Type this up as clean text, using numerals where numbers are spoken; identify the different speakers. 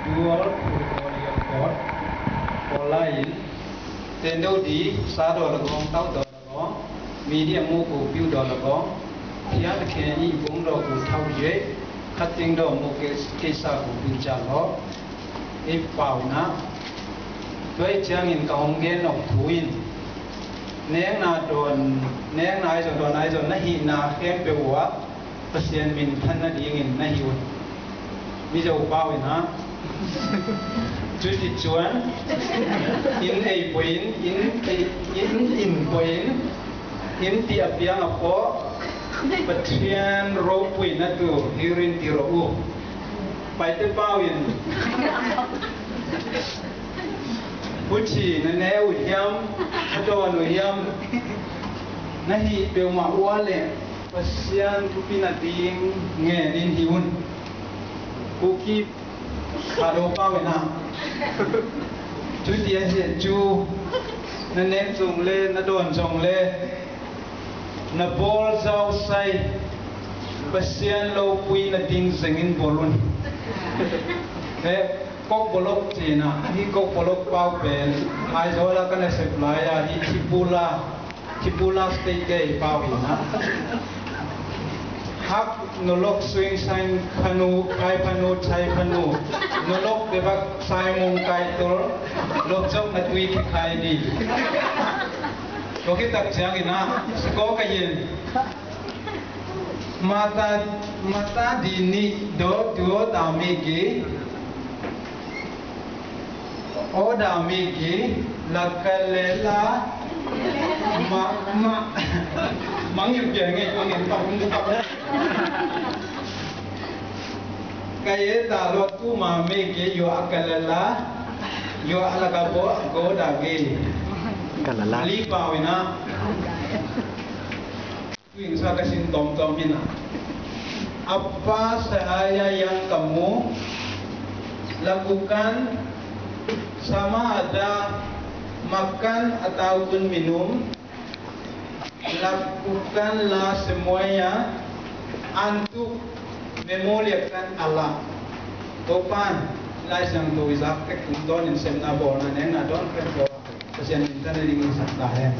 Speaker 1: dual portfolio code online tên đâu đi $6 gong $8 gong medium mua cổ phiếu $1 gong thì anh khen ý vốn đầu của thâu dễ khát tiếng đầu một cái sa của bình trả lỗ ít bảo na với chương trình cả hồng gen học thuin nén na đồn nén na rồi na hi na khem pe wa pasien min than na ding in na hiun mi jo bao na chú thị chuan in a point in point in tiap yang apa patrian ro point na tu hirin ti ro u pai te bao in Puchi na neu hiam ato no hiam na hi pe ma wale pasian pina ding nge din hiun kuki khado pa we na chu tia hian chu na nem chung le na don chung le na bol zau sai pasian lo pui na ding zengin bolun kok bolok Cina, hi kok bolok pau pen, ai zo la kan supply ya hi chipula state ke pau ina. Hak nolok swing sign panu kai panu chai panu, nolok debak sai mong kai tor, lok jok na tui ki kai di. Koki tak jang ina, sko kayin. Mata dini do duo damigi. Oda miki lakalela mangin biangi mangin panggung kaya talot tu miki yo akalela yo alagabo goda ge li pawina tuing sa kasin tom pina apa saya yang kamu lakukan sama ada makan ataupun minum, lakukanlah semuanya untuk memuliakan Allah. Topan, lai sang tu isap ke kunton in semna bona neng adon ke ko kesian internet ini sakta hai.